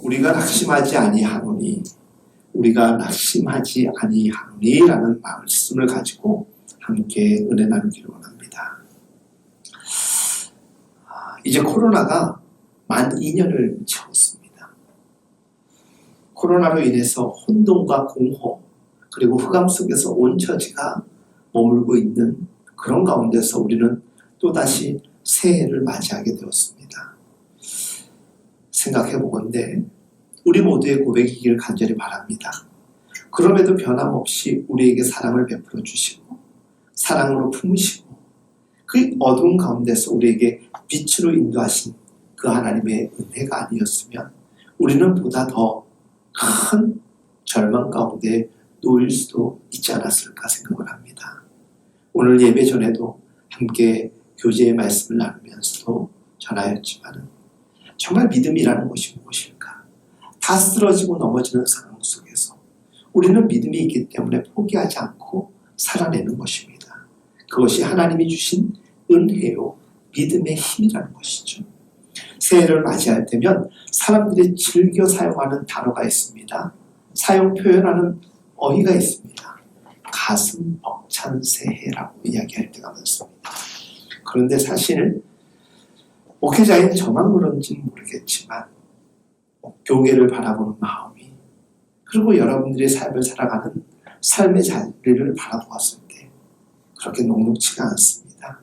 우리가 낙심하지 아니하노니 우리가 낙심하지 아니하노니라는 말씀을 가지고 함께 은혜 나누기를 원합니다. 이제 코로나가 만 2년을 채웠습니다. 코로나로 인해서 혼돈과 공허 그리고 흑암 속에서 온 처지가 머물고 있는 그런 가운데서 우리는 또다시 새해를 맞이하게 되었습니다. 생각해보건대 우리 모두의 고백이길 간절히 바랍니다. 그럼에도 변함없이 우리에게 사랑을 베풀어 주시고 사랑으로 품으시고 그 어두운 가운데서 우리에게 빛으로 인도하신 그 하나님의 은혜가 아니었으면 우리는 보다 더 큰 절망 가운데 놓일 수도 있지 않았을까 생각을 합니다. 오늘 예배 전에도 함께 교제의 말씀을 나누면서도 전하였지만 정말 믿음이라는 것이 무엇일까? 다 쓰러지고 넘어지는 상황 속에서 우리는 믿음이 있기 때문에 포기하지 않고 살아내는 것입니다. 그것이 하나님이 주신 은혜요 믿음의 힘이라는 것이죠. 새해를 맞이할 때면 사람들이 즐겨 사용하는 단어가 있습니다. 사용 표현하는 어휘가 있습니다. 가슴 벅찬 새해라고 이야기할 때가 많습니다. 그런데 사실 목회자인 저만 그런지는 모르겠지만 교회를 바라보는 마음이 그리고 여러분들의 삶을 살아가는 삶의 자리를 바라보았을 때 그렇게 녹록지가 않습니다.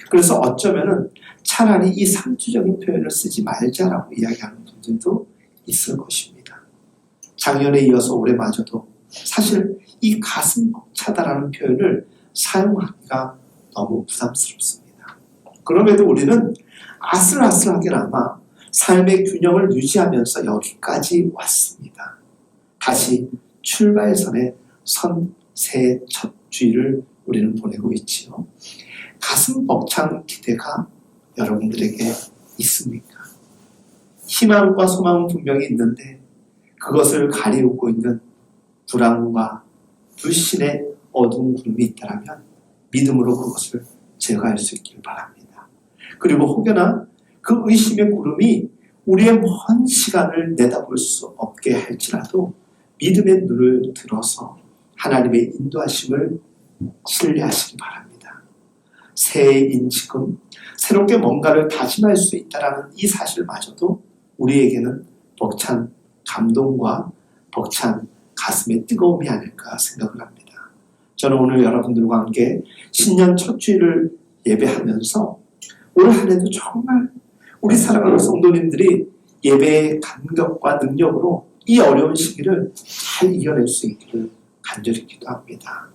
그래서 어쩌면은 차라리 이 상투적인 표현을 쓰지 말자라고 이야기하는 분들도 있을 것입니다. 작년에 이어서 올해마저도 사실 이 가슴 벅차다라는 표현을 사용하기가 너무 부담스럽습니다. 그럼에도 우리는 아슬아슬하게나마 삶의 균형을 유지하면서 여기까지 왔습니다. 다시 출발선에 선 새 첫 주일을 우리는 보내고 있지요. 가슴 벅찬 기대가 여러분들에게 있습니까? 희망과 소망은 분명히 있는데 그것을 가리우고 있는 불안과 불신의 어두운 구름이 있다면 믿음으로 그것을 제거할 수 있길 바랍니다. 그리고 혹여나 그 의심의 구름이 우리의 먼 시간을 내다볼 수 없게 할지라도 믿음의 눈을 들어서 하나님의 인도하심을 신뢰하시기 바랍니다. 새해인 지금 새롭게 뭔가를 다짐할 수 있다는 이 사실마저도 우리에게는 벅찬 감동과 벅찬 가슴의 뜨거움이 아닐까 생각을 합니다. 저는 오늘 여러분들과 함께 신년 첫 주일을 예배하면서 올 한 해도 정말 우리 사랑하는 성도님들이 예배의 감격과 능력으로 이 어려운 시기를 잘 이겨낼 수 있기를 간절히 기도합니다.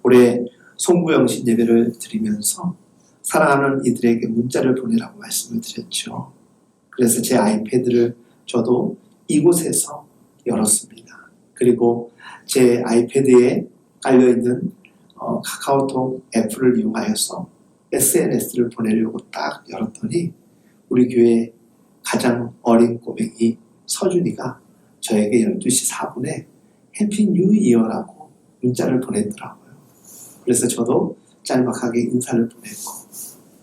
올해 송구영신 예배를 드리면서 사랑하는 이들에게 문자를 보내라고 말씀을 드렸죠. 그래서 제 아이패드를 저도 이곳에서 열었습니다. 그리고 제 아이패드에 깔려있는 카카오톡 애플을 이용하여서 SNS를 보내려고 딱 열었더니 우리 교회 가장 어린 꼬맹이 서준이가 저에게 12시 4분에 해피 뉴 이어라고 문자를 보냈더라고요. 그래서 저도 짤막하게 인사를 보냈고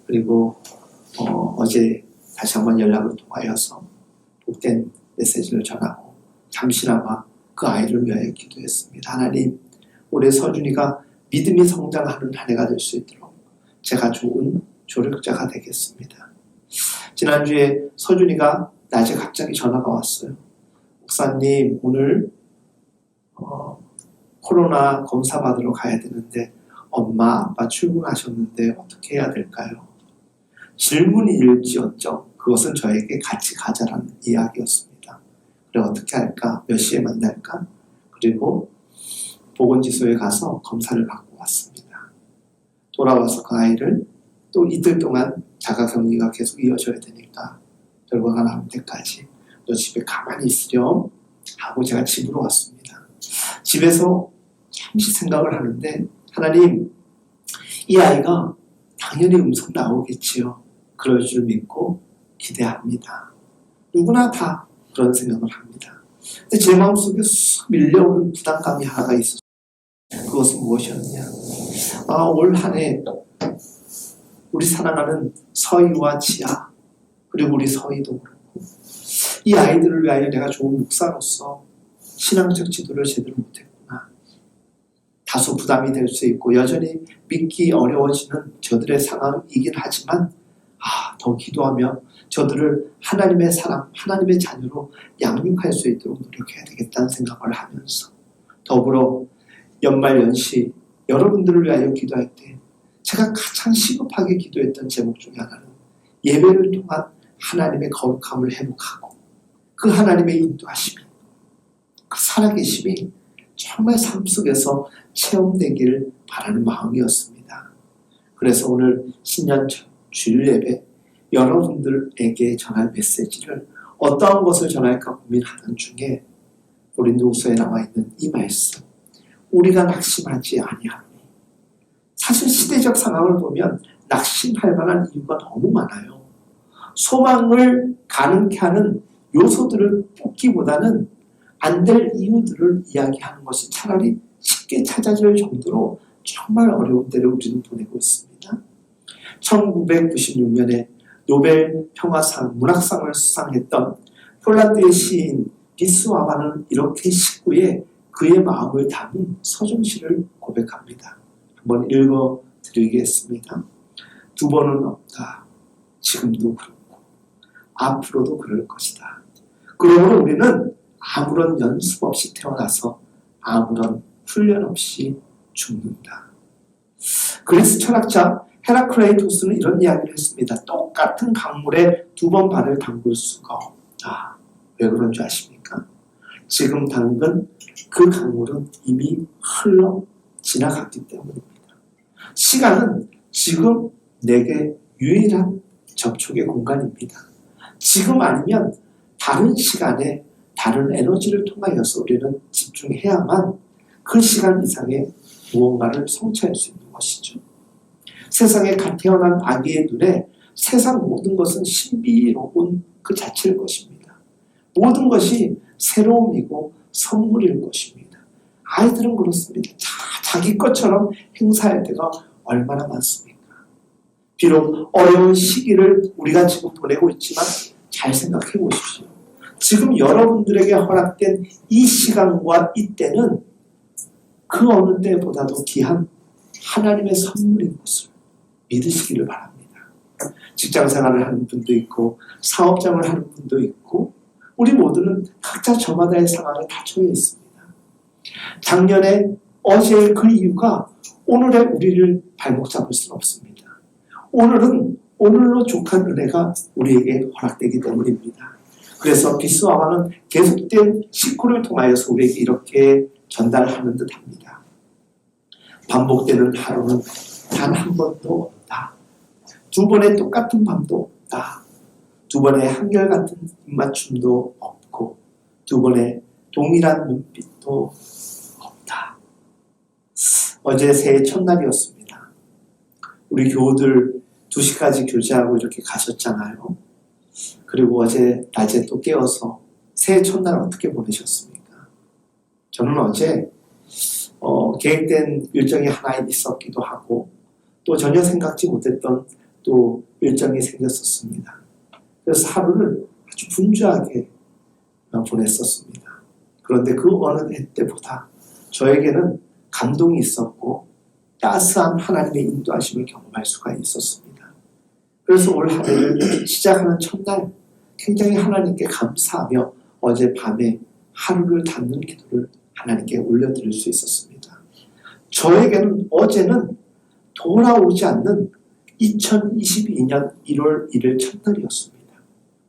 그리고 어제 다시 한번 연락을 통하여서 복된 메시지를 전하고 잠시나마 그 아이를 위하여 기도했습니다. 하나님, 올해 서준이가 믿음이 성장하는 한 해가 될 수 있도록 제가 좋은 조력자가 되겠습니다. 지난주에 서준이가 낮에 갑자기 전화가 왔어요. 목사님, 오늘 코로나 검사 받으러 가야 되는데 엄마, 아빠 출근하셨는데 어떻게 해야 될까요? 질문일지언정 그것은 저에게 같이 가자라는 이야기였습니다. 그래 어떻게 할까? 몇 시에 만날까? 그리고 보건지소에 가서 검사를 받고 왔습니다. 돌아와서 그 아이를 또 이틀 동안 자가격리가 계속 이어져야 되니까 결과가 나올 때까지 너 집에 가만히 있으렴 하고 제가 집으로 왔습니다. 집에서 잠시 생각을 하는데 하나님, 이 아이가 당연히 음성 나오겠지요. 그럴 줄 믿고 기대합니다. 누구나 다 그런 생각을 합니다. 근데 제 마음속에 쑥 밀려오는 부담감이 하나가 있었어요. 그것은 무엇이었냐? 올 한 해 우리 사랑하는 서희와 지아 그리고 우리 서희도 그렇고 이 이 아이들을 위하여 내가 좋은 목사로서 신앙적 지도를 제대로 못했구나. 다소 부담이 될 수 있고 여전히 믿기 어려워지는 저들의 상황이긴 하지만 더 기도하며 저들을 하나님의 사람, 하나님의 자녀로 양육할 수 있도록 노력해야 되겠다는 생각을 하면서 더불어 연말 연시 여러분들을 위하여 기도할 때 제가 가장 시급하게 기도했던 제목 중에 하나는 예배를 통한 하나님의 거룩함을 회복하고 그 하나님의 인도하심이 그 살아계심이 정말 삶 속에서 체험되기를 바라는 마음이었습니다. 그래서 오늘 신년 주일 예배 여러분들에게 전할 메시지를 어떠한 것을 전할까 고민하던 중에 고린도후서에 나와 있는 이 말씀, 우리가 낙심하지 아니하노니. 사실 시대적 상황을 보면 낙심할 만한 이유가 너무 많아요. 소망을 가능케 하는 요소들을 뽑기보다는 안 될 이유들을 이야기하는 것이 차라리 쉽게 찾아질 정도로 정말 어려운 때를 우리는 보내고 있습니다. 1996년에 노벨 평화상 문학상을 수상했던 폴란드의 시인 비스와바는 이렇게 19에 그의 마음을 담은 서정시를 고백합니다. 한번 읽어드리겠습니다. 두 번은 없다. 지금도 그렇고 앞으로도 그럴 것이다. 그러므로 우리는 아무런 연습 없이 태어나서 아무런 훈련 없이 죽는다. 그리스 철학자 헤라클레이토스는 이런 이야기를 했습니다. 똑같은 강물에 두 번 발을 담글 수가 없다. 왜 그런 줄 아십니까? 지금 담근 그 강물은 이미 흘러 지나갔기 때문입니다. 시간은 지금 내게 유일한 접촉의 공간입니다. 지금 아니면 다른 시간에 다른 에너지를 통하여서 우리는 집중해야만 그 시간 이상의 무언가를 성취할 수 있는 것이죠. 세상에 갓 태어난 아기의 눈에 세상 모든 것은 신비로운 그 자체일 것입니다. 모든 것이 새로움이고 선물일 것입니다. 아이들은 그렇습니다. 자기 것처럼 행사할 때가 얼마나 많습니까? 비록 어려운 시기를 우리가 지금 보내고 있지만 잘 생각해 보십시오. 지금 여러분들에게 허락된 이 시간과 이 때는 그 어느 때보다도 귀한 하나님의 선물인 것을 믿으시기를 바랍니다. 직장 생활을 하는 분도 있고 사업장을 하는 분도 있고 우리 모두는 각자 저마다의 상황에 다 처해 있습니다. 작년에 어제의 그 이유가 오늘의 우리를 발목 잡을 수는 없습니다. 오늘은 오늘로 족한 은혜가 우리에게 허락되기 때문입니다. 그래서 비스와와는 계속된 식구를 통하여서 우리에게 이렇게 전달하는 듯합니다. 반복되는 하루는 단 한 번도 없다. 두 번의 똑같은 밤도 없다. 두 번의 한결같은 입맞춤도 없고 두 번의 동일한 눈빛도 없다. 어제 새해 첫날이었습니다. 우리 교우들 2시까지 교제하고 이렇게 가셨잖아요. 그리고 어제 낮에 또 깨어서 새해 첫날 어떻게 보내셨습니까? 저는 어제 계획된 일정이 하나 있었기도 하고 또 전혀 생각지 못했던 또 일정이 생겼었습니다. 그래서 하루를 아주 분주하게 보냈었습니다. 그런데 그 어느 때보다 저에게는 감동이 있었고 따스한 하나님의 인도하심을 경험할 수가 있었습니다. 그래서 올 한 해를 시작하는 첫날 굉장히 하나님께 감사하며 어제 밤에 하루를 담는 기도를 하나님께 올려드릴 수 있었습니다. 저에게는 어제는 돌아오지 않는 2022년 1월 1일 첫날이었습니다.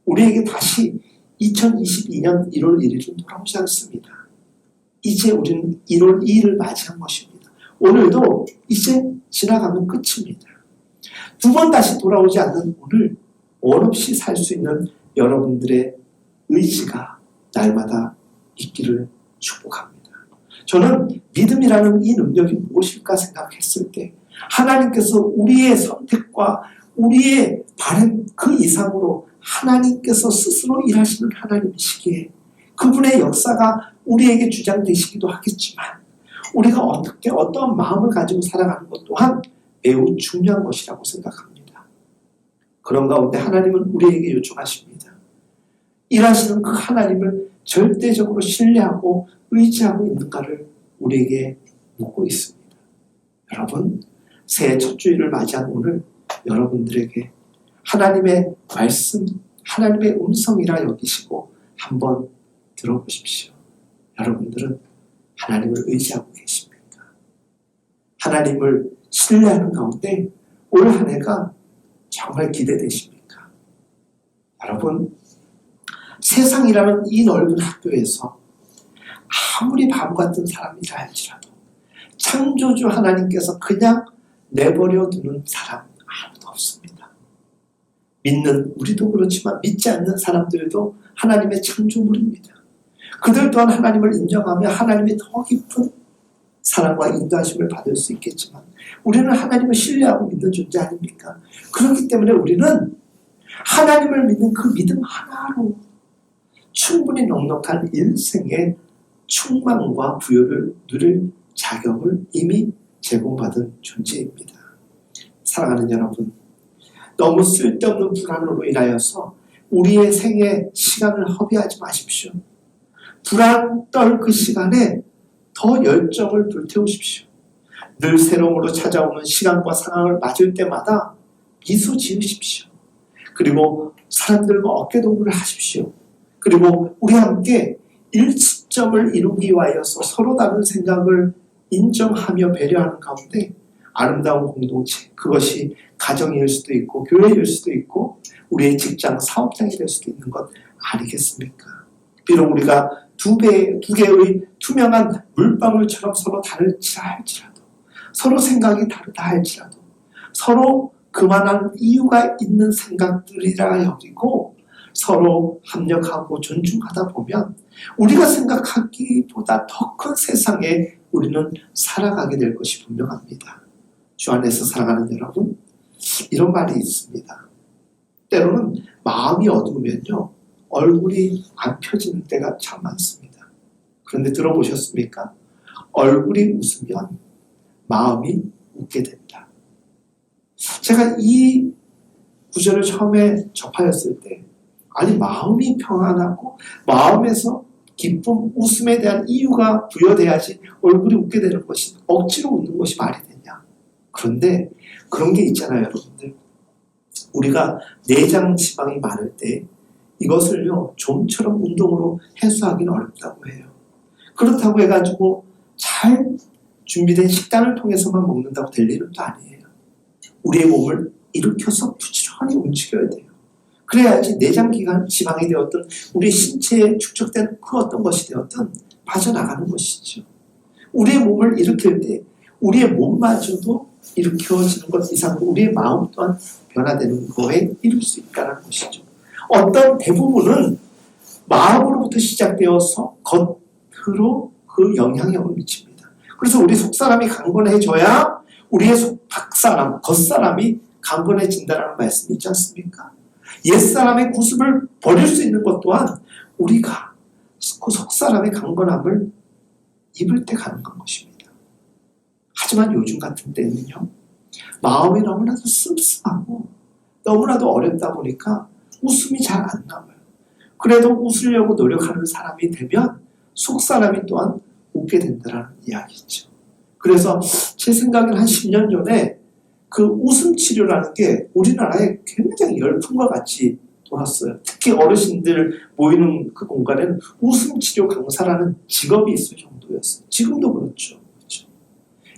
우리에게 다시 2022년 1월 1일은 돌아오지 않습니다. 이제 우리는 1월 2일을 맞이한 것입니다. 오늘도 이제 지나가면 끝입니다. 두 번 다시 돌아오지 않는 오늘 원 없이 살 수 있는 여러분들의 의지가 날마다 있기를 축복합니다. 저는 믿음이라는 이 능력이 무엇일까 생각했을 때 하나님께서 우리의 선택과 우리의 바람 그 이상으로 하나님께서 스스로 일하시는 하나님이시기에 그분의 역사가 우리에게 주장되시기도 하겠지만 우리가 어떻게 어떠한 마음을 가지고 살아가는 것 또한 매우 중요한 것이라고 생각합니다. 그런 가운데 하나님은 우리에게 요청하십니다. 일하시는 그 하나님을 절대적으로 신뢰하고 의지하고 있는가를 우리에게 묻고 있습니다. 여러분, 새해 첫 주일을 맞이한 오늘 여러분들에게 하나님의 말씀, 하나님의 음성이라 여기시고 한번 들어보십시오. 여러분들은 하나님을 의지하고 계십니까? 하나님을 신뢰하는 가운데 올 한 해가 정말 기대되십니까? 여러분, 세상이라는 이 넓은 학교에서 아무리 바보 같은 사람이라 할지라도 창조주 하나님께서 그냥 내버려 두는 사람 아무도 없습니다. 믿는 우리도 그렇지만 믿지 않는 사람들도 하나님의 창조물입니다. 그들 또한 하나님을 인정하며 하나님의 더 깊은 사랑과 인도하심을 받을 수 있겠지만 우리는 하나님을 신뢰하고 믿는 존재 아닙니까? 그렇기 때문에 우리는 하나님을 믿는 그 믿음 하나로 충분히 넉넉한 일생의 충만과 부여를 누릴 자격을 이미 제공받은 존재입니다. 사랑하는 여러분, 너무 쓸데없는 불안으로 인하여서 우리의 생애 시간을 허비하지 마십시오. 불안 떨 그 시간에 더 열정을 불태우십시오. 늘 새로움으로 찾아오는 시간과 상황을 맞을 때마다 미소 지으십시오. 그리고 사람들과 어깨동무를 하십시오. 그리고 우리 함께 일치점을 이루기 위하여서 서로 다른 생각을 인정하며 배려하는 가운데 아름다운 공동체, 그것이 가정일 수도 있고 교회일 수도 있고 우리의 직장, 사업장이 될 수도 있는 것 아니겠습니까? 비록 우리가 두 개의 투명한 물방울처럼 서로 다를지라 할지라도 서로 생각이 다르다 할지라도 서로 그만한 이유가 있는 생각들이라 여기고 서로 합력하고 존중하다 보면 우리가 생각하기보다 더 큰 세상에 우리는 살아가게 될 것이 분명합니다. 주 안에서 살아가는 여러분, 이런 말이 있습니다. 때로는 마음이 어두우면요 얼굴이 안 펴지는 때가 참 많습니다. 그런데 들어보셨습니까? 얼굴이 웃으면 마음이 웃게 된다. 제가 이 구절을 처음에 접하였을 때 아니 마음이 평안하고 마음에서 기쁨, 웃음에 대한 이유가 부여돼야지 얼굴이 웃게 되는 것이 억지로 웃는 것이 말이 되냐. 그런데 그런 게 있잖아요, 여러분들. 우리가 내장 지방이 많을 때 이것을요 좀처럼 운동으로 해소하기는 어렵다고 해요. 그렇다고 해가지고 잘 준비된 식단을 통해서만 먹는다고 될 일은 또 아니에요. 우리의 몸을 일으켜서 부지런히 움직여야 돼요. 그래야지 내장기관 지방이 되었든 우리 신체에 축적된 그 어떤 것이 되었든 빠져나가는 것이죠. 우리의 몸을 일으킬 때 우리의 몸마저도 일으켜지는 것 이상으로 우리의 마음 또한 변화되는 거에 이룰 수 있다는 것이죠. 어떤 대부분은 마음으로부터 시작되어서 겉으로 그 영향력을 미칩니다. 그래서 우리 속사람이 강건해져야 우리의 밖사람, 겉사람이 강건해진다는 말씀이 있지 않습니까? 옛사람의 구습을 버릴 수 있는 것 또한 우리가 그 속사람의 강건함을 입을 때 가능한 것입니다. 하지만 요즘 같은 때는요 마음이 너무나도 씁쓸하고 너무나도 어렵다 보니까 웃음이 잘 안 나와요. 그래도 웃으려고 노력하는 사람이 되면 속사람이 또한 웃게 된다는 이야기죠. 그래서 제 생각엔 한 10년 전에 그 웃음 치료라는 게 우리나라에 굉장히 열풍과 같이 돌았어요. 특히 어르신들 모이는 그 공간에는 웃음 치료 강사라는 직업이 있을 정도였어요. 지금도 그렇죠. 그렇죠.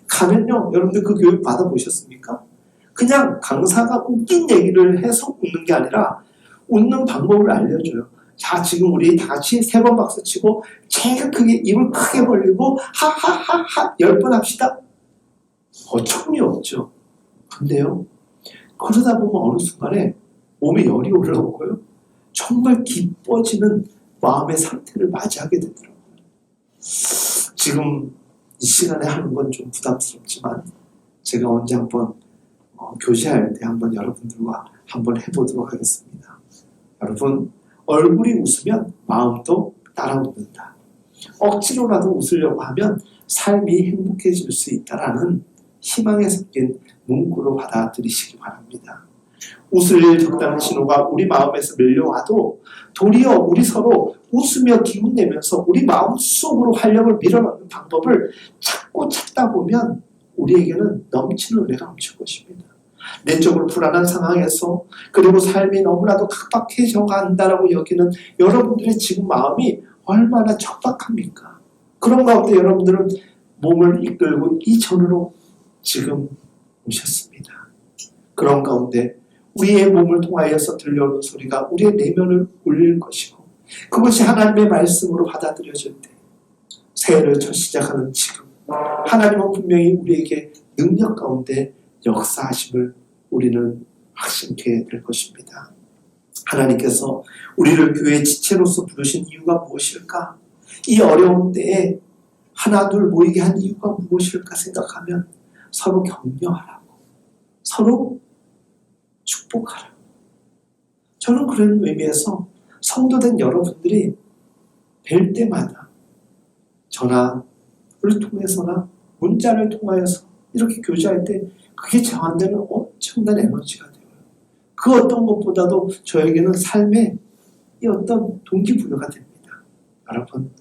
가면요, 여러분들 그 교육 받아보셨습니까? 그냥 강사가 웃긴 얘기를 해서 웃는 게 아니라 웃는 방법을 알려줘요. 자, 지금 우리 다 같이 3번 박수 치고 제가 크게 입을 크게 벌리고 하하하하 10번 합시다. 어처구니 없죠. 근데요, 그러다 보면 어느 순간에 몸에 열이 올라오고요. 정말 기뻐지는 마음의 상태를 맞이하게 되더라고요. 지금 이 시간에 하는 건 좀 부담스럽지만 제가 언제 한번 교제할 때 한번 여러분들과 한번 해보도록 하겠습니다. 여러분, 얼굴이 웃으면 마음도 따라 웃는다. 억지로라도 웃으려고 하면 삶이 행복해질 수 있다라는 희망에 섞인 문구로 받아들이시기 바랍니다. 웃을 일 적다는 신호가 우리 마음에서 밀려와도 도리어 우리 서로 웃으며 기운내면서 우리 마음속으로 활력을 밀어넣는 방법을 찾다 보면 우리에게는 넘치는 은혜가 넘칠 것입니다. 내적으로 불안한 상황에서 그리고 삶이 너무나도 각박해져 간다라고 여기는 여러분들의 지금 마음이 얼마나 척박합니까? 그런 가운데 여러분들은 몸을 이끌고 이 전으로 지금 오셨습니다. 그런 가운데 우리의 몸을 통하여서 들려오는 소리가 우리의 내면을 울릴 것이고 그것이 하나님의 말씀으로 받아들여질 때 새해를 첫 시작하는 지금 하나님은 분명히 우리에게 능력 가운데 역사하심을 우리는 확신케 될 것입니다. 하나님께서 우리를 교회의 지체로서 부르신 이유가 무엇일까? 이 어려운 때에 하나 둘 모이게 한 이유가 무엇일까 생각하면 서로 격려하라고, 서로 축복하라고. 저는 그런 의미에서 성도된 여러분들이 뵐 때마다 전화를 통해서나 문자를 통하여서 이렇게 교제할 때 그게 저한테는 엄청난 에너지가 돼요. 그 어떤 것보다도 저에게는 삶의 이 어떤 동기부여가 됩니다. 여러분,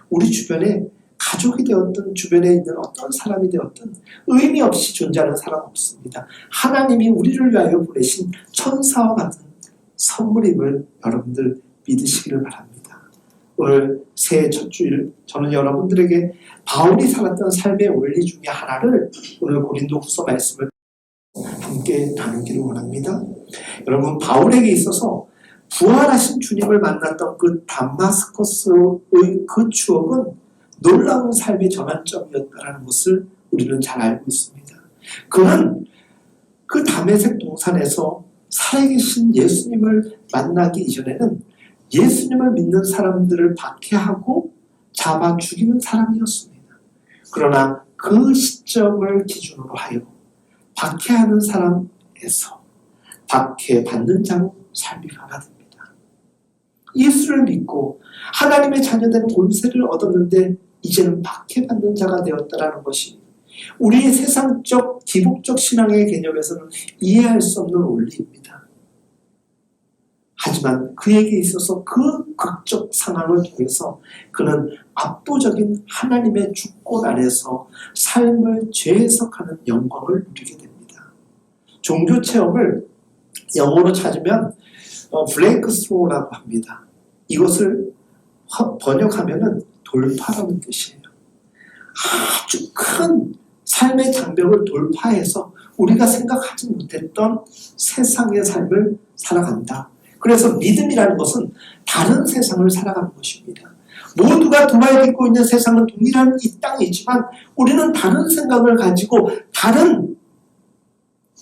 우리 주변에 가족이 되었든 주변에 있는 어떤 사람이 되었든 의미 없이 존재하는 사람 없습니다. 하나님이 우리를 위하여 보내신 천사와 같은 선물임을 여러분들 믿으시기를 바랍니다. 오늘 새해 첫 주일 저는 여러분들에게 바울이 살았던 삶의 원리 중에 하나를 오늘 고린도후서 말씀을 함께 나누기를 원합니다. 여러분, 바울에게 있어서 부활하신 주님을 만났던 그 다마스커스의 그 추억은 놀라운 삶의 전환점이었다는 것을 우리는 잘 알고 있습니다. 그는 그 다메섹 동산에서 살아계신 예수님을 만나기 이전에는 예수님을 믿는 사람들을 박해하고 잡아 죽이는 사람이었습니다. 그러나 그 시점을 기준으로 하여 박해하는 사람에서 박해받는 자로 삶이 변화됩니다. 예수를 믿고 하나님의 자녀된 본세를 얻었는데 이제는 박해받는 자가 되었다는 것이 우리의 세상적 기복적 신앙의 개념에서는 이해할 수 없는 원리입니다. 하지만 그에게 있어서 그 극적 상황을 통해서 그는 압도적인 하나님의 주권 아래서 삶을 재해석하는 영광을 누리게 됩니다. 종교 체험을 영어로 찾으면 브레이크스루라고 합니다. 이것을 번역하면 돌파라는 뜻이에요. 아주 큰 삶의 장벽을 돌파해서 우리가 생각하지 못했던 세상의 삶을 살아간다. 그래서 믿음이라는 것은 다른 세상을 살아가는 것입니다. 모두가 두발 딛고 있는 세상은 동일한 이 땅이지만 우리는 다른 생각을 가지고 다른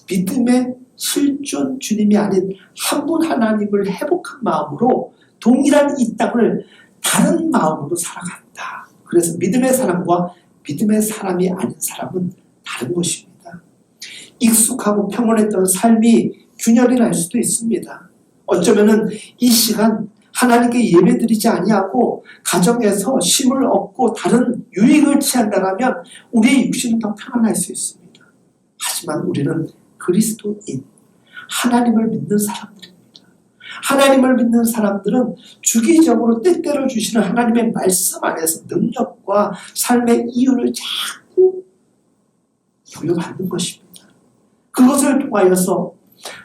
믿음의 실존 주님이 아닌 한 분 하나님을 회복한 마음으로 동일한 이 땅을 다른 마음으로 살아간다. 그래서 믿음의 사람과 믿음의 사람이 아닌 사람은 다른 것입니다. 익숙하고 평온했던 삶이 균열이 날 수도 있습니다. 어쩌면은 이 시간 하나님께 예배드리지 아니하고 가정에서 쉼을 얻고 다른 유익을 취한다면 우리의 육신은 더 평안할 수 있습니다. 하지만 우리는 그리스도인, 하나님을 믿는 사람들입니다. 하나님을 믿는 사람들은 주기적으로 때때로 주시는 하나님의 말씀 안에서 능력과 삶의 이유를 자꾸 부여받는 것입니다. 그것을 통하여서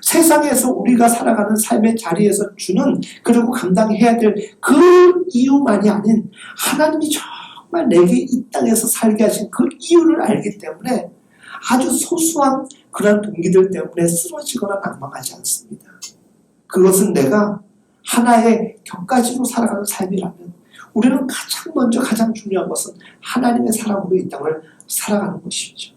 세상에서 우리가 살아가는 삶의 자리에서 주는 그리고 감당해야 될 그 이유만이 아닌 하나님이 정말 내게 이 땅에서 살게 하신 그 이유를 알기 때문에 아주 소소한 그런 동기들 때문에 쓰러지거나 낭망하지 않습니다. 그것은 내가 하나의 격가지로 살아가는 삶이라면 우리는 가장 먼저 가장 중요한 것은 하나님의 사람으로 이 땅을 살아가는 것이죠.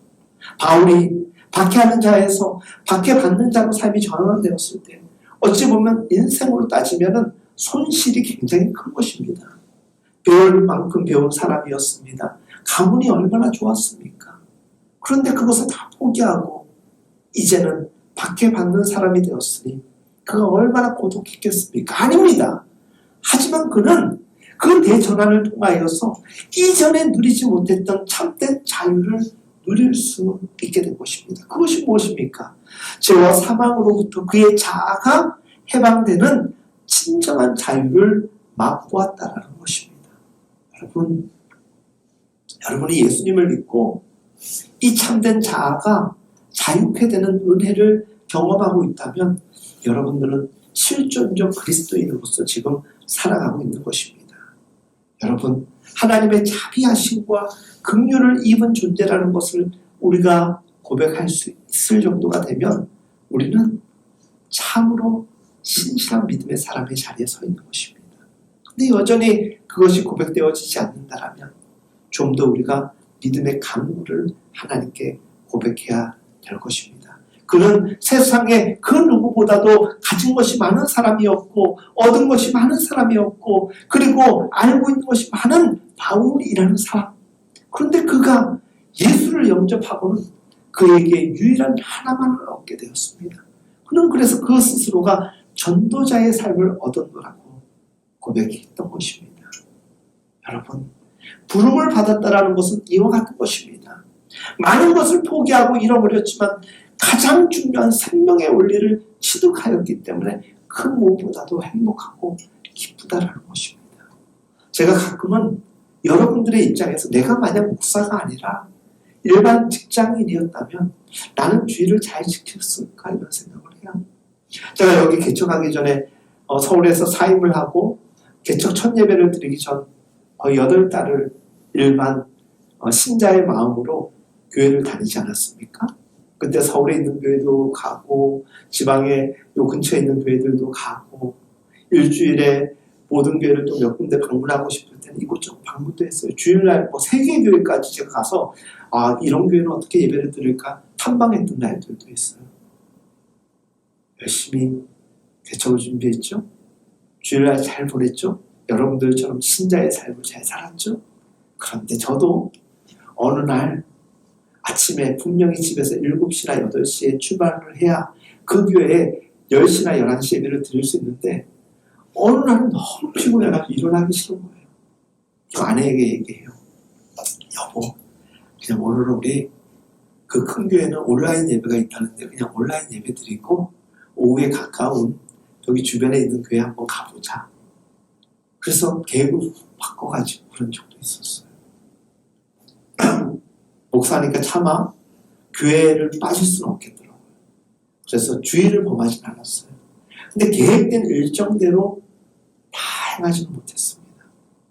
바울이 박해하는 자에서 박해받는 자로 삶이 전환되었을 때 어찌 보면 인생으로 따지면 손실이 굉장히 큰 것입니다. 배울 만큼 배운 사람이었습니다. 가문이 얼마나 좋았습니까? 그런데 그것을 다 포기하고 이제는 박해받는 사람이 되었으니 그가 얼마나 고독했겠습니까? 아닙니다. 하지만 그는 그 대전환을 통하여서 이전에 누리지 못했던 참된 자유를 누릴 수 있게 된 것입니다. 그것이 무엇입니까? 죄와 사망으로부터 그의 자아가 해방되는 진정한 자유를 맛보았다라는 것입니다. 여러분이 예수님을 믿고 이 참된 자아가 자유케 되는 은혜를 경험하고 있다면 여러분들은 실존적 그리스도인으로서 지금 살아가고 있는 것입니다. 여러분, 하나님의 자비하심과 긍휼을 입은 존재라는 것을 우리가 고백할 수 있을 정도가 되면 우리는 참으로 신실한 믿음의 사람의 자리에 서 있는 것입니다. 근데 여전히 그것이 고백되어지지 않는다면 좀 더 우리가 믿음의 강구를 하나님께 고백해야 될 것입니다. 그는 세상에 그 누구보다도 가진 것이 많은 사람이었고 얻은 것이 많은 사람이었고 그리고 알고 있는 것이 많은 바울이라는 사람. 그런데 그가 예수를 영접하고는 그에게 유일한 하나만을 얻게 되었습니다. 그는 그래서 그 스스로가 전도자의 삶을 얻었노라고 고백했던 것입니다. 여러분, 부름을 받았다라는 것은 이와 같은 것입니다. 많은 것을 포기하고 잃어버렸지만 가장 중요한 생명의 원리를 취득하였기 때문에 그 무엇보다도 행복하고 기쁘다라는 것입니다. 제가 가끔은 여러분들의 입장에서 내가 만약 목사가 아니라 일반 직장인이었다면 나는 주의를 잘 지켰을까 이런 생각을 해요. 제가 여기 개척하기 전에 서울에서 사임을 하고 개척 첫 예배를 드리기 전 거의 8달을 일반 신자의 마음으로 교회를 다니지 않았습니까? 그때 서울에 있는 교회도 가고 지방에 요 근처에 있는 교회들도 가고 일주일에 모든 교회를 또 몇 군데 방문하고 싶을 때는 이곳저곳 방문도 했어요. 주일날 뭐 3개 교회까지 제가 가서 이런 교회는 어떻게 예배를 드릴까 탐방했던 날들도 있어요. 열심히 개척을 준비했죠. 주일날 잘 보냈죠. 여러분들처럼 신자의 삶을 잘 살았죠. 그런데 저도 어느 날 아침에 분명히 집에서 7시나 8시에 출발을 해야 그 교회에 10시나 11시 예배를 드릴 수 있는데 어느 날은 너무 피곤해가지고 일어나기 싫은 거예요. 저 아내에게 얘기해요. 여보, 그냥 오늘은 우리 그 큰 교회는 온라인 예배가 있다는데 그냥 온라인 예배 드리고 오후에 가까운 여기 주변에 있는 교회 한번 가보자. 그래서 계획을 바꿔가지고 그런 적도 있었어요. 목사니까 차마 교회를 빠질 수는 없겠더라고요. 그래서 주의를 범하진 않았어요. 근데 계획된 일정대로 다 행하지는 못했습니다.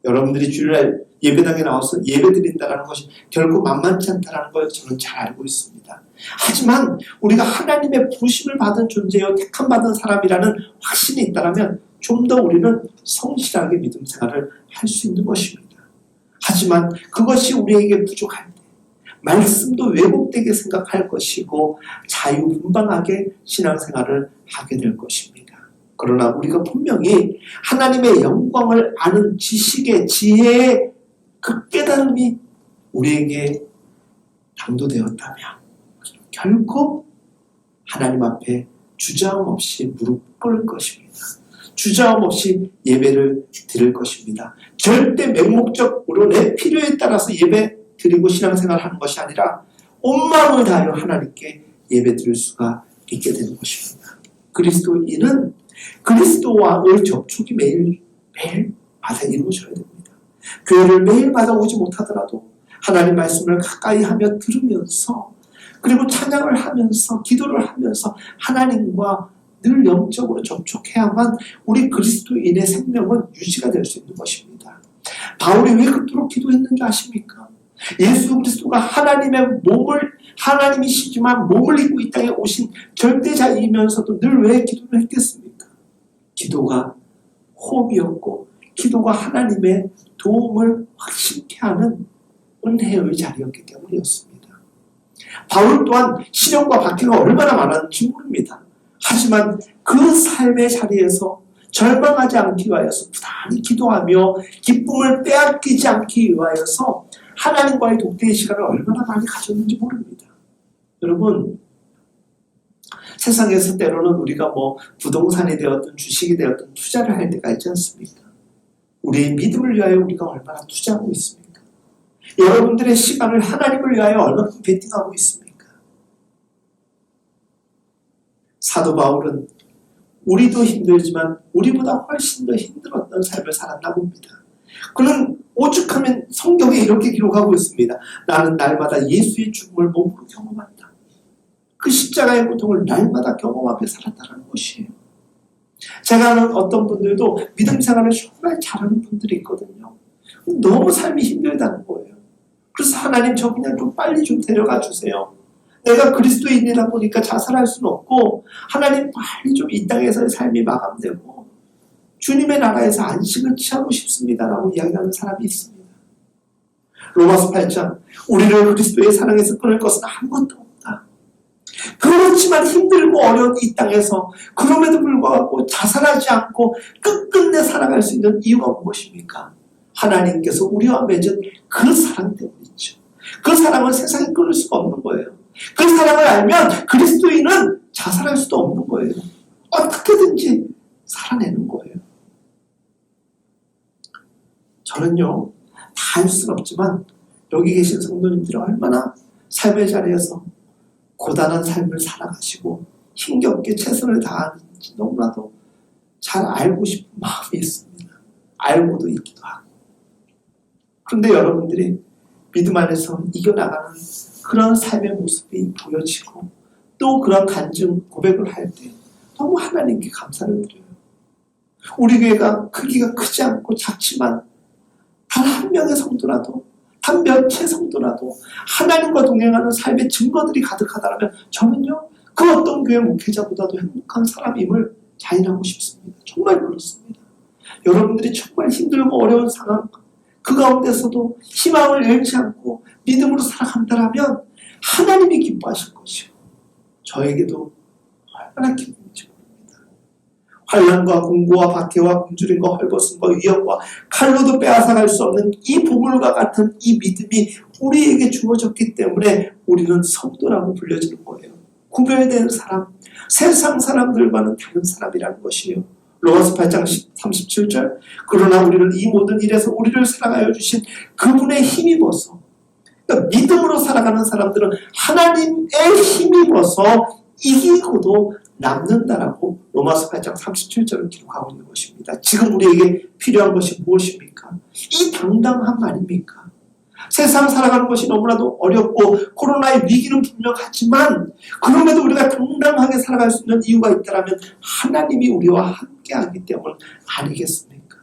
여러분들이 주일날 예배당에 나와서 예배 드린다는 것이 결코 만만치 않다는 걸 저는 잘 알고 있습니다. 하지만 우리가 하나님의 부르심을 받은 존재요 택함 받은 사람이라는 확신이 있다면 좀 더 우리는 성실하게 믿음 생활을 할 수 있는 것입니다. 하지만 그것이 우리에게 부족할 때 말씀도 왜곡되게 생각할 것이고 자유분방하게 신앙생활을 하게 될 것입니다. 그러나 우리가 분명히 하나님의 영광을 아는 지식의 지혜의 그 깨달음이 우리에게 당도되었다면 결코 하나님 앞에 주저함 없이 무릎 꿇을 것입니다. 주저함 없이 예배를 드릴 것입니다. 절대 맹목적으로 내 필요에 따라서 예배 드리고 신앙생활을 하는 것이 아니라 온 마음을 다하여 하나님께 예배 드릴 수가 있게 되는 것입니다. 그리스도인은 그리스도와의 접촉이 매일마다 이루어져야 됩니다. 교회를 매일마다 오지 못하더라도 하나님 말씀을 가까이 하며 들으면서 그리고 찬양을 하면서 기도를 하면서 하나님과 늘 영적으로 접촉해야만 우리 그리스도인의 생명은 유지가 될 수 있는 것입니다. 바울이 왜 그토록 기도했는지 아십니까? 예수 그리스도가 하나님이시지만 몸을 입고 이 땅에 오신 절대자이면서도 늘 왜 기도를 했겠습니까? 기도가 호흡이었고 기도가 하나님의 도움을 확신케 하는 은혜의 자리였기 때문이었습니다. 바울 또한 시련과 박해가 얼마나 많았는지 모릅니다. 하지만 그 삶의 자리에서 절망하지 않기 위하여서 부단히 기도하며 기쁨을 빼앗기지 않기 위하여서 하나님과의 독대의 시간을 얼마나 많이 가졌는지 모릅니다. 여러분, 세상에서 때로는 우리가 부동산이 되었든 주식이 되었든 투자를 할 때가 있지 않습니까? 우리의 믿음을 위하여 우리가 얼마나 투자하고 있습니까? 여러분들의 시간을 하나님을 위하여 얼마큼 베팅하고 있습니까? 사도 바울은 우리도 힘들지만 우리보다 훨씬 더 힘들었던 삶을 살았나 봅니다. 그는 오죽하면 성경에 이렇게 기록하고 있습니다. 나는 날마다 예수의 죽음을 몸으로 경험한다. 그 십자가의 고통을 날마다 경험하며 살았다는 것이에요. 제가 아는 어떤 분들도 믿음 생활을 정말 잘하는 분들이 있거든요. 너무 삶이 힘들다는 거예요. 그래서 하나님 저 그냥 좀 빨리 좀 데려가 주세요. 내가 그리스도인이다 보니까 자살할 수는 없고 하나님 빨리 좀 이 땅에서의 삶이 마감되고 주님의 나라에서 안식을 취하고 싶습니다라고 이야기하는 사람이 있습니다. 로마서 8장 우리를 그리스도의 사랑에서 끊을 것은 아무것도 없다. 그렇지만 힘들고 어려운 이 땅에서 그럼에도 불구하고 자살하지 않고 끝끝내 살아갈 수 있는 이유가 무엇입니까? 하나님께서 우리와 맺은 그 사랑 때문이죠. 그 사랑은 세상에 끊을 수가 없는 거예요. 그 사랑을 알면 그리스도인은 자살할 수도 없는 거예요. 어떻게든지 살아내는 거예요. 저는요, 다 할 수는 없지만 여기 계신 성도님들이 얼마나 삶의 자리에서 고단한 삶을 살아가시고 힘겹게 최선을 다하는지 너무나도 잘 알고 싶은 마음이 있습니다. 알고도 있기도 하고. 그런데 여러분들이 믿음 안에서 이겨나가는 그런 삶의 모습이 보여지고 또 그런 간증 고백을 할 때 너무 하나님께 감사를 드려요. 우리 교회가 크기가 크지 않고 작지만 단 한 명의 성도라도 단 몇 채 성도라도 하나님과 동행하는 삶의 증거들이 가득하다면 저는요 그 어떤 교회 목회자보다도 행복한 사람임을 자인하고 싶습니다. 정말 그렇습니다. 여러분들이 정말 힘들고 어려운 상황 그 가운데서도 희망을 잃지 않고 믿음으로 살아간다면 하나님이 기뻐하실 것이고 저에게도 얼마나 기쁜지 모릅니다. 환난과 공고와 박해와 굶주림과 헐벗음과 위협과 칼로도 빼앗아갈 수 없는 이 보물과 같은 이 믿음이 우리에게 주어졌기 때문에 우리는 성도라고 불려지는 거예요. 구별된 사람, 세상 사람들과는 다른 사람이라는 것이에요. 로마서 8장 37절 그러나 우리는 이 모든 일에서 우리를 사랑하여 주신 그분의 힘입어서 그러니까 믿음으로 살아가는 사람들은 하나님의 힘입어서 이기고도 남는다라고 로마서 8장 37절을 기록하고 있는 것입니다. 지금 우리에게 필요한 것이 무엇입니까? 이 당당함 아닙니까? 세상 살아가는 것이 너무나도 어렵고 코로나의 위기는 분명하지만 그럼에도 우리가 당당하게 살아갈 수 있는 이유가 있다면 하나님이 우리와 함께하기 때문 아니겠습니까?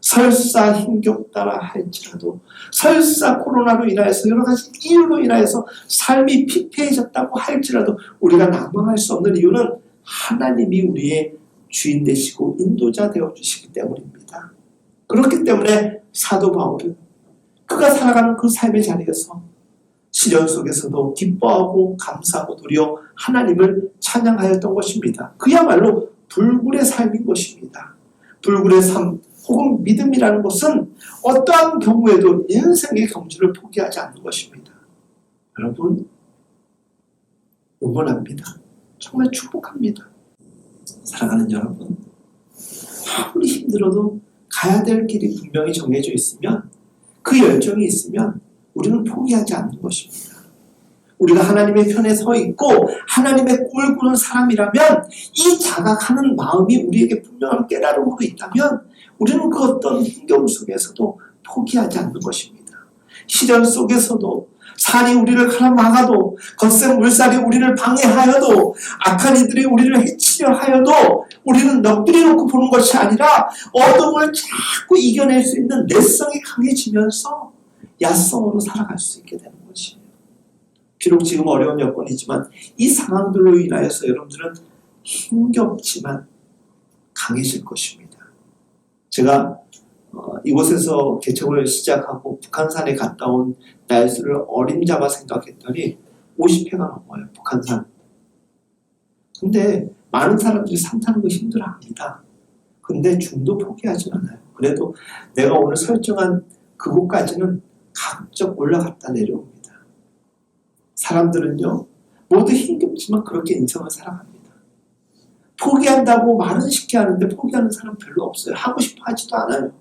설사 힘겹다라 할지라도 설사 코로나로 인하여서 여러 가지 이유로 인하여서 삶이 피폐해졌다고 할지라도 우리가 낙망할 수 없는 이유는 하나님이 우리의 주인 되시고 인도자 되어주시기 때문입니다. 그렇기 때문에 사도 바울은 그가 살아가는 그 삶의 자리에서 시련 속에서도 기뻐하고 감사하고 도리어 하나님을 찬양하였던 것입니다. 그야말로 불굴의 삶인 것입니다. 불굴의 삶 혹은 믿음이라는 것은 어떠한 경우에도 인생의 경주를 포기하지 않는 것입니다. 여러분 응원합니다. 정말 축복합니다. 사랑하는 여러분 아무리 힘들어도 가야 될 길이 분명히 정해져 있으면 그 열정이 있으면 우리는 포기하지 않는 것입니다. 우리가 하나님의 편에 서 있고 하나님의 꿈을 꾸는 사람이라면 이 자각하는 마음이 우리에게 분명한 깨달음으로 있다면 우리는 그 어떤 힘겨움 속에서도 포기하지 않는 것입니다. 시련 속에서도 산이 우리를 가로막아도 거센 물살이 우리를 방해하여도 악한 이들이 우리를 해치려 하여도 우리는 넋두리 놓고 보는 것이 아니라 어둠을 자꾸 이겨낼 수 있는 내성이 강해지면서 야성으로 살아갈 수 있게 되는 것이에요. 비록 지금 어려운 여건이지만 이 상황들로 인하여서 여러분들은 힘겹지만 강해질 것입니다. 제가 이곳에서 개척을 시작하고 북한산에 갔다 온 날수를 어림잡아 생각했더니 50회가 넘어요. 북한산. 근데 많은 사람들이 산 타는 거 힘들어합니다. 근데 중도 포기하지 않아요. 그래도 내가 오늘 설정한 그곳까지는 가급적 올라갔다 내려옵니다. 사람들은요 모두 힘겹지만 그렇게 인생을 살아갑니다. 포기한다고 말은 쉽게 하는데 포기하는 사람 별로 없어요. 하고 싶어 하지도 않아요.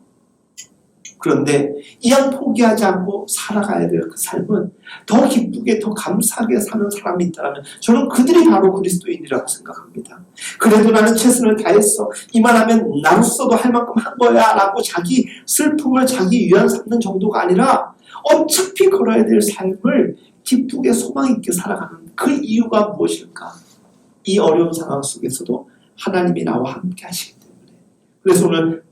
그런데 이왕 포기하지 않고 살아가야 될 그 삶은 더 기쁘게 더 감사하게 사는 사람이 있다면 저는 그들이 바로 그리스도인이라고 생각합니다. 그래도 나는 최선을 다했어. 이만하면 나로서도 할 만큼 한 거야 라고 자기 슬픔을 자기 위안 삼는 정도가 아니라 어차피 걸어야 될 삶을 기쁘게 소망 있게 살아가는 그 이유가 무엇일까? 이 어려운 상황 속에서도 하나님이 나와 함께 하시기 때문에. 그래서 오늘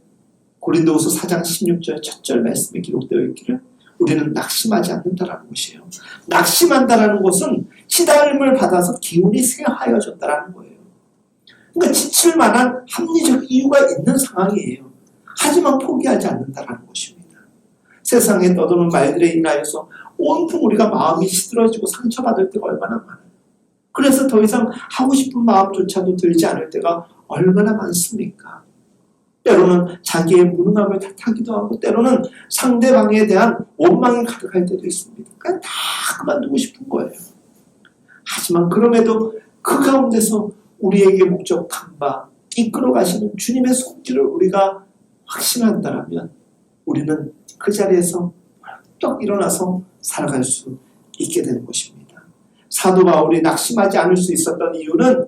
고린도후서 4장 16절 첫 절 말씀에 기록되어 있기를 우리는 낙심하지 않는다라는 것이에요. 낙심한다라는 것은 치달음을 받아서 기운이 쇠하여졌다라는 거예요. 그러니까 지칠 만한 합리적 이유가 있는 상황이에요. 하지만 포기하지 않는다라는 것입니다. 세상에 떠도는 말들에 인하여서 온통 우리가 마음이 시들어지고 상처받을 때가 얼마나 많아요. 그래서 더 이상 하고 싶은 마음조차도 들지 않을 때가 얼마나 많습니까? 때로는 자기의 무능함을 탓하기도 하고 때로는 상대방에 대한 원망이 가득할 때도 있습니다. 그냥 다 그만두고 싶은 거예요. 하지만 그럼에도 그 가운데서 우리에게 목적한 바 이끌어 가시는 주님의 손길을 우리가 확신한다면 우리는 그 자리에서 벌떡 일어나서 살아갈 수 있게 되는 것입니다. 사도 바울이 낙심하지 않을 수 있었던 이유는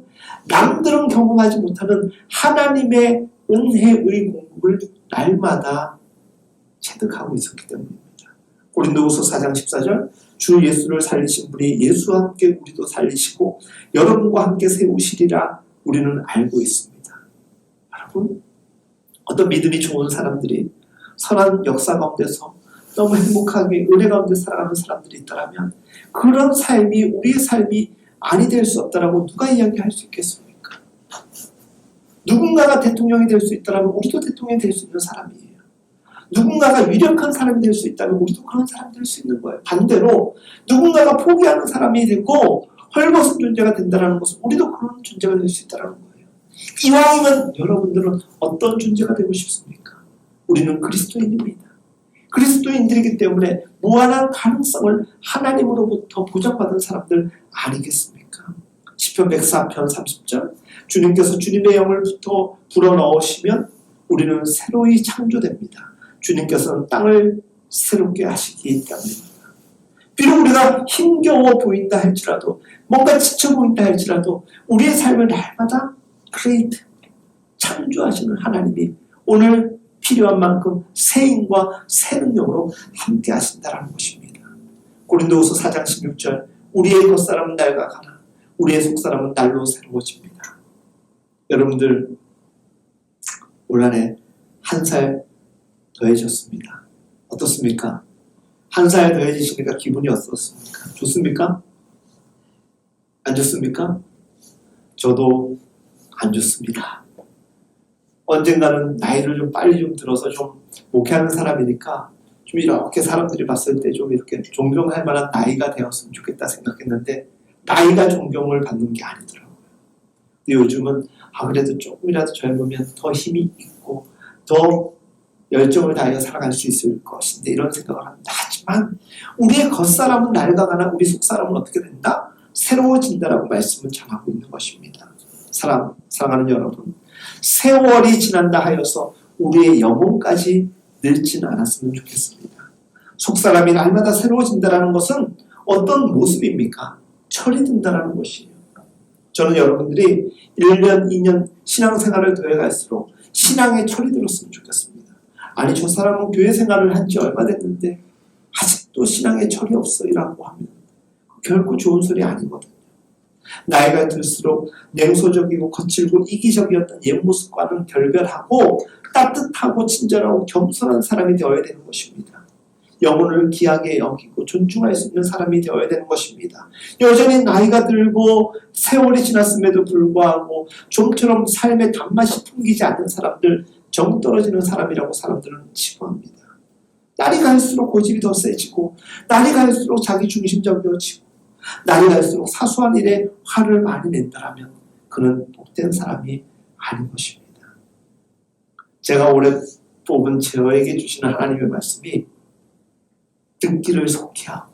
남들은 경험하지 못하는 하나님의 은혜의 공급을 날마다 체득하고 있었기 때문입니다. 고린도후서 4장 14절 주 예수를 살리신 분이 예수와 함께 우리도 살리시고 여러분과 함께 세우시리라 우리는 알고 있습니다. 여러분, 어떤 믿음이 좋은 사람들이 선한 역사 가운데서 너무 행복하게 은혜 가운데 살아가는 사람들이 있다면 그런 삶이 우리의 삶이 아니 될 수 없다라고 누가 이야기할 수 있겠습니까? 누군가가 대통령이 될 수 있다면 우리도 대통령이 될 수 있는 사람이에요. 누군가가 유력한 사람이 될 수 있다면 우리도 그런 사람이 될 수 있는 거예요. 반대로 누군가가 포기하는 사람이 되고 헐벗은 존재가 된다는 것은 우리도 그런 존재가 될 수 있다는 거예요. 이왕이면 여러분들은 어떤 존재가 되고 싶습니까? 우리는 그리스도인입니다. 그리스도인들이기 때문에 무한한 가능성을 하나님으로부터 보장받은 사람들 아니겠습니까? 시편 104편 30절 주님께서 주님의 영을 불어넣으시면 우리는 새로이 창조됩니다. 주님께서는 땅을 새롭게 하시기 때문입니다. 비록 우리가 힘겨워 보인다 할지라도 뭔가 지쳐 보인다 할지라도 우리의 삶을 날마다 크리에이트 창조하시는 하나님이 오늘 필요한 만큼 새 힘과 새 능력으로 함께 하신다는 것입니다. 고린도후서 4장 16절 우리의 겉사람은 낡아가나 우리의 속사람은 날로 새로워집니다. 여러분들 올 한해 한 살 더해졌습니다. 어떻습니까? 한 살 더해지시니까 기분이 어떻습니까? 좋습니까? 안 좋습니까? 저도 안 좋습니다. 언젠가는 나이를 좀 빨리 좀 들어서 좀 목회하는 사람이니까 좀 이렇게 사람들이 봤을 때 좀 이렇게 존경할 만한 나이가 되었으면 좋겠다 생각했는데 나이가 존경을 받는 게 아니더라고요. 근데 요즘은 그래도 조금이라도 젊으면 더 힘이 있고 더 열정을 다하여 살아갈 수 있을 것인데 이런 생각을 합니다. 하지만 우리의 겉사람은 낡아가나 우리 속사람은 어떻게 된다? 새로워진다라고 말씀을 전하고 있는 것입니다. 사랑하는 여러분, 세월이 지난다 하여서 우리의 영혼까지 늙지는 않았으면 좋겠습니다. 속사람이 날마다 새로워진다는 것은 어떤 모습입니까? 철이 든다는 것이에요. 저는 여러분들이 1년, 2년 신앙생활을 더해갈수록 신앙에 철이 들었으면 좋겠습니다. 아니 저 사람은 교회 생활을 한 지 얼마 됐는데 아직도 신앙에 철이 없어 이라고 하면 결코 좋은 소리 아니거든요. 나이가 들수록 냉소적이고 거칠고 이기적이었던 옛 모습과는 결별하고 따뜻하고 친절하고 겸손한 사람이 되어야 되는 것입니다. 영혼을 귀하게 여기고 존중할 수 있는 사람이 되어야 되는 것입니다. 여전히 나이가 들고 세월이 지났음에도 불구하고 좀처럼 삶의 단맛이 풍기지 않는 사람들, 정 떨어지는 사람이라고 사람들은 치부합니다. 날이 갈수록 고집이 더 세지고 날이 갈수록 자기 중심적이어지고 날이 갈수록 사소한 일에 화를 많이 낸다면 그는 복된 사람이 아닌 것입니다. 제가 올해 뽑은 저에게 주시는 하나님의 말씀이 듣기를 속히하고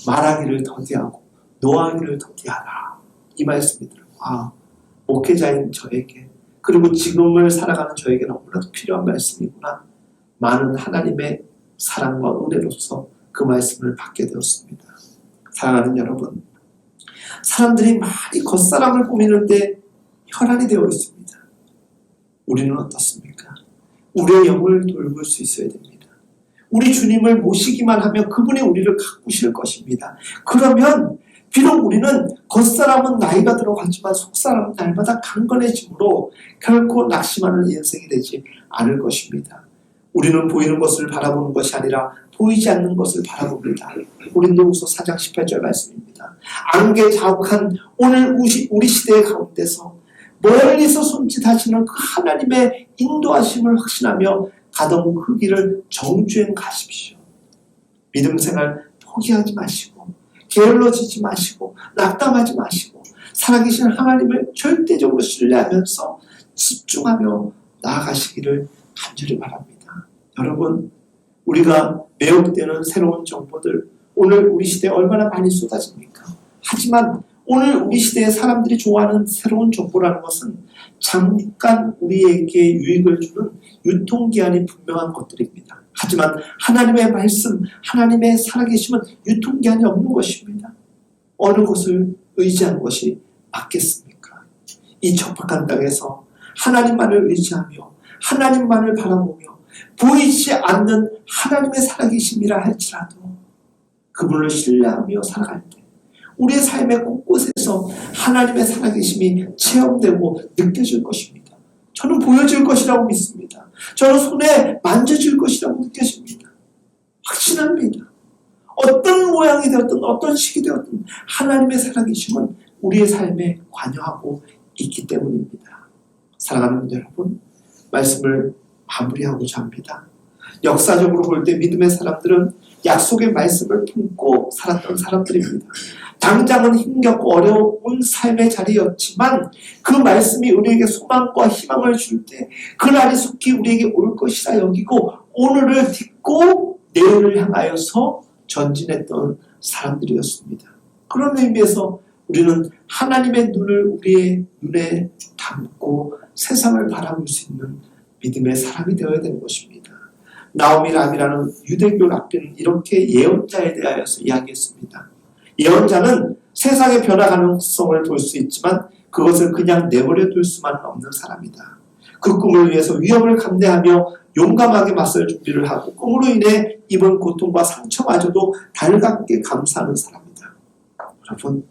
말하기를 더디하고 노하기를 더디하라 이 말씀이더라고요. 목회자인 저에게 그리고 지금을 살아가는 저에게 너무나도 필요한 말씀이구나. 많은 하나님의 사랑과 은혜로서 그 말씀을 받게 되었습니다. 사랑하는 여러분, 사람들이 많이 겉사람을 꾸미는데 혈안이 되어 있습니다. 우리는 어떻습니까? 우리의 영을 돌볼 수 있어야 됩니다. 우리 주님을 모시기만 하면 그분이 우리를 가꾸실 것입니다. 그러면 비록 우리는 겉사람은 나이가 들어가지만 속사람은 날마다 강건해짐으로 결코 낙심하는 인생이 되지 않을 것입니다. 우리는 보이는 것을 바라보는 것이 아니라 보이지 않는 것을 바라봅니다. 고린도후서 4장 18절 말씀입니다. 안개 자욱한 오늘 우리 시대의 가운데서 멀리서 손짓하시는 그 하나님의 인도하심을 확신하며 가던 그 길을 정주행 가십시오. 믿음 생활 포기하지 마시고 게을러지지 마시고 낙담하지 마시고 살아계신 하나님을 절대적으로 신뢰하면서 집중하며 나아가시기를 간절히 바랍니다. 여러분, 우리가 매혹되는 새로운 정보들 오늘 우리 시대에 얼마나 많이 쏟아집니까? 하지만 오늘 우리 시대의 사람들이 좋아하는 새로운 정보라는 것은 잠깐 우리에게 유익을 주는 유통기한이 분명한 것들입니다. 하지만 하나님의 말씀, 하나님의 살아계심은 유통기한이 없는 것입니다. 어느 것을 의지하는 것이 맞겠습니까? 이 척박한 땅에서 하나님만을 의지하며 하나님만을 바라보며 보이지 않는 하나님의 살아계심이라 할지라도 그분을 신뢰하며 살아갈 때 우리의 삶의 곳곳에서 하나님의 살아계심이 체험되고 느껴질 것입니다. 저는 보여질 것이라고 믿습니다. 저는 손에 만져질 것이라고 느껴집니다. 확신합니다. 어떤 모양이 되었든 어떤 식이 되었든 하나님의 살아계심은 우리의 삶에 관여하고 있기 때문입니다. 사랑하는 여러분, 말씀을 마무리하고자 합니다. 역사적으로 볼 때 믿음의 사람들은 약속의 말씀을 품고 살았던 사람들입니다. 당장은 힘겹고 어려운 삶의 자리였지만 그 말씀이 우리에게 소망과 희망을 줄 때 그날이 속히 우리에게 올 것이라 여기고 오늘을 딛고 내일을 향하여서 전진했던 사람들이었습니다. 그런 의미에서 우리는 하나님의 눈을 우리의 눈에 담고 세상을 바라볼 수 있는 믿음의 사람이 되어야 되는 것입니다. 나오미 람이라는 유대교 랍비는 이렇게 예언자에 대하여서 이야기했습니다. 예언자는 세상의 변화 가능성을 볼 수 있지만 그것을 그냥 내버려 둘 수만은 없는 사람이다. 그 꿈을 위해서 위험을 감내하며 용감하게 맞설 준비를 하고 꿈으로 인해 입은 고통과 상처마저도 달갑게 감수하는 사람이다. 여러분,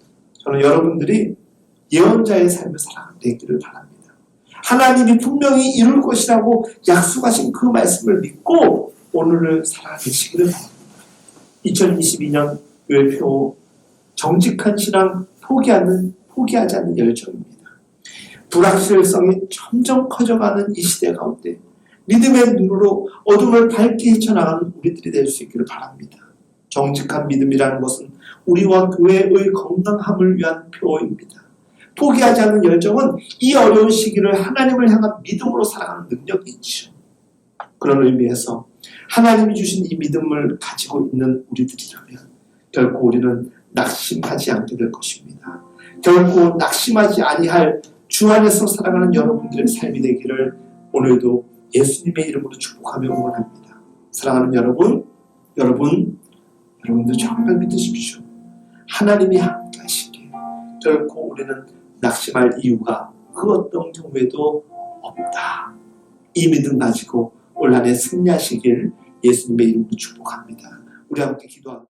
저는 여러분들이 예언자의 삶을 살아내기를 바랍니다. 하나님이 분명히 이룰 것이라고 약속하신 그 말씀을 믿고 오늘을 살아내시기를 바랍니다. 2022년 율표 정직한 신앙 포기하지 않는 열정입니다. 불확실성이 점점 커져가는 이 시대 가운데 믿음의 눈으로 어둠을 밝게 헤쳐나가는 우리들이 될 수 있기를 바랍니다. 정직한 믿음이라는 것은 우리와 교회의 건강함을 위한 표입니다. 포기하지 않는 열정은 이 어려운 시기를 하나님을 향한 믿음으로 살아가는 능력이죠. 그런 의미에서 하나님이 주신 이 믿음을 가지고 있는 우리들이라면 결코 우리는 낙심하지 않게 될 것입니다. 결코 낙심하지 아니할 주 안에서 살아가는 여러분들의 삶이 되기를 오늘도 예수님의 이름으로 축복하며 응원합니다. 사랑하는 여러분들 정말 믿으십시오. 하나님이 함께 하시기에 결코 우리는 낙심할 이유가 그 어떤 경우에도 없다. 이 믿음 가지고 올 한 해 승리하시길 예수님의 이름으로 축복합니다. 우리 함께 기도합니다.